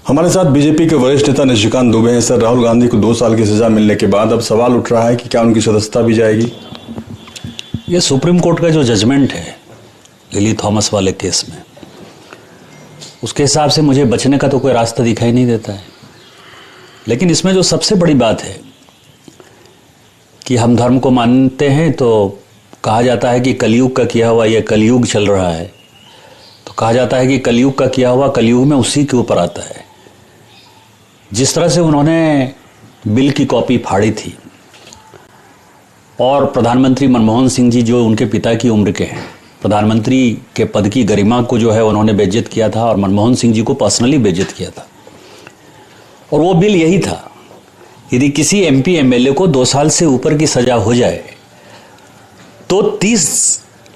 हमारे साथ बीजेपी के वरिष्ठ नेता निशिकांत दुबे हैं। सर, राहुल गांधी को 2 साल की सजा मिलने के बाद अब सवाल उठ रहा है कि क्या उनकी सदस्यता भी जाएगी? ये सुप्रीम कोर्ट का जो जजमेंट है लिली थॉमस वाले केस में, उसके हिसाब से मुझे बचने का तो कोई रास्ता दिखाई नहीं देता है। लेकिन इसमें जो सबसे बड़ी बात है कि हम धर्म को मानते हैं, तो कहा जाता है कि कलयुग का किया हुआ यह कलयुग चल रहा है, तो कहा जाता है कि कलयुग का किया हुआ कलयुग में उसी के ऊपर आता है। जिस तरह से उन्होंने बिल की कॉपी फाड़ी थी और प्रधानमंत्री मनमोहन सिंह जी जो उनके पिता की उम्र के हैं, प्रधानमंत्री के पद की गरिमा को जो है उन्होंने बेइज्जत किया था और मनमोहन सिंह जी को पर्सनली बेइज्जत किया था। और वो बिल यही था, यदि किसी एमपी एमएलए को 2 साल से ऊपर की सजा हो जाए तो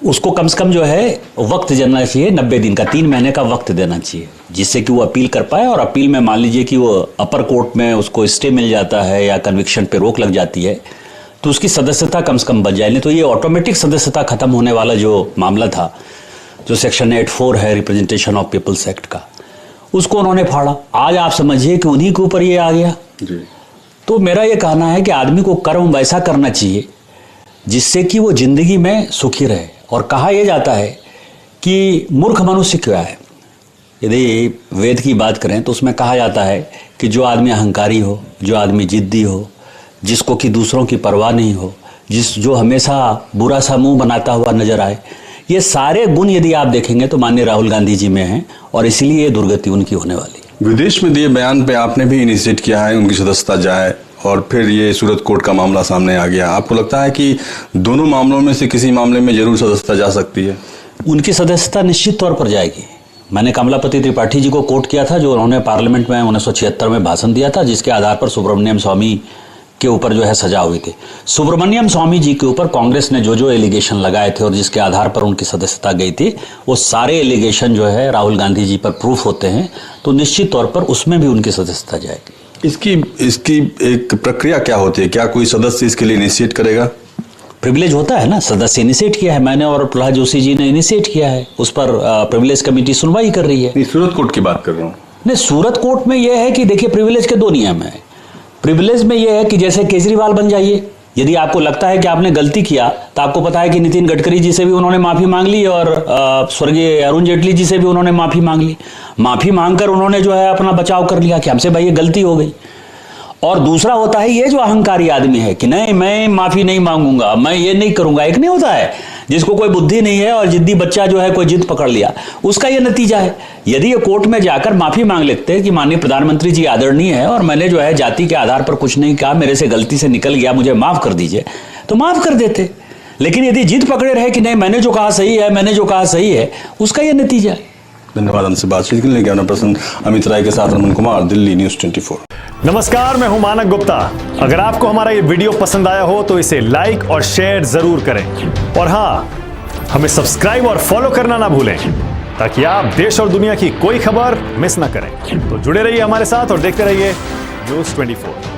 उसको कम से कम जो है वक्त देना चाहिए, 90 दिन का, 3 महीने का वक्त देना चाहिए, जिससे कि वो अपील कर पाए। और अपील में मान लीजिए कि वो अपर कोर्ट में उसको स्टे मिल जाता है या कन्विक्शन पे रोक लग जाती है, तो उसकी सदस्यता कम से कम बच जाए। नहीं तो ये ऑटोमेटिक सदस्यता खत्म होने वाला जो मामला था, जो सेक्शन 84 है रिप्रेजेंटेशन ऑफ पीपल्स एक्ट का, उसको उन्होंने फाड़ा। आज आप समझिए कि उन्हीं के ऊपर ये आ गया जी। तो मेरा ये कहना है कि आदमी को कर्म वैसा करना चाहिए जिससे कि वो जिंदगी में सुखी रहे। और कहा यह जाता है कि मूर्ख मनुष्य क्या है, यदि वेद की बात करें तो उसमें कहा जाता है कि जो आदमी अहंकारी हो, जो आदमी जिद्दी हो, जिसको कि दूसरों की परवाह नहीं हो, जो हमेशा बुरा सा मुंह बनाता हुआ नजर आए, ये सारे गुण यदि आप देखेंगे तो माननीय राहुल गांधी जी में हैं और इसीलिए ये दुर्गति उनकी होने वाली है। विदेश में दिए बयान पे आपने भी इनिशिएट किया है उनकी सदस्यता जाए और फिर ये सूरत कोर्ट का मामला सामने आ गया। आपको लगता है कि दोनों मामलों में से किसी मामले में जरूर सदस्यता जा सकती है? उनकी सदस्यता निश्चित तौर पर जाएगी। मैंने कमलापति त्रिपाठी जी को कोट किया था, जो उन्होंने पार्लियामेंट में 1976 में भाषण दिया था, जिसके आधार पर सुब्रमण्यम स्वामी के ऊपर जो है सजा हुई थी। सुब्रमण्यम स्वामी जी के ऊपर कांग्रेस ने जो एलिगेशन लगाए थे और जिसके आधार पर उनकी सदस्यता गई थी, वो सारे एलिगेशन जो है राहुल गांधी जी पर प्रूफ होते हैं, तो निश्चित तौर पर उसमें भी उनकी सदस्यता जाएगी। इसकी एक प्रक्रिया क्या होती है? क्या कोई सदस्य इसके लिए इनिशिएट करेगा? प्रिविलेज होता है ना, सदस्य इनिशिएट किया है, मैंने और प्रहलाद जोशी जी ने इनिशिएट किया है, उस पर प्रिविलेज कमेटी सुनवाई कर रही है। नहीं, सूरत कोर्ट की बात कर रहा हूँ। नहीं, सूरत कोर्ट में यह है कि देखिए, प्रिविलेज के 2 नियम है। प्रिविलेज में यह है कि जैसे केजरीवाल बन जाइए, यदि आपको लगता है कि आपने गलती किया, तो आपको पता है कि नितिन गडकरी जी से भी उन्होंने माफी मांग ली और स्वर्गीय अरुण जेटली जी से भी उन्होंने माफी मांग ली। माफी मांगकर उन्होंने जो है अपना बचाव कर लिया कि हमसे भाई ये गलती हो गई। और दूसरा होता है ये जो अहंकारी आदमी है कि नहीं, मैं माफी नहीं मांगूंगा, मैं ये नहीं करूंगा। एक नहीं होता है जिसको कोई बुद्धि नहीं है और जिद्दी बच्चा जो है कोई जिद पकड़ लिया, उसका ये नतीजा है। यदि ये कोर्ट में जाकर माफी मांग लेते हैं कि माननीय प्रधानमंत्री जी आदरणीय है और मैंने जो है जाति के आधार पर कुछ नहीं कहा, मेरे से गलती से निकल गया, मुझे माफ कर दीजिए, तो माफ कर देते। लेकिन यदि जिद पकड़े रहे कि नहीं, मैंने जो कहा सही है, मैंने जो कहा सही है, उसका यह नतीजा है। धन्यवाद हमसे बातचीत के लिए। कैमरा पर्सन अमित राय के साथ रमन कुमार, दिल्ली न्यूज़ 24। नमस्कार, मैं हूं मानक गुप्ता। अगर आपको हमारा ये वीडियो पसंद आया हो तो इसे लाइक और शेयर जरूर करें, और हाँ, हमें सब्सक्राइब और फॉलो करना ना भूलें ताकि आप देश और दुनिया की कोई खबर मिस ना करें। तो जुड़े रहिए हमारे साथ और देखते रहिए न्यूज़ 24।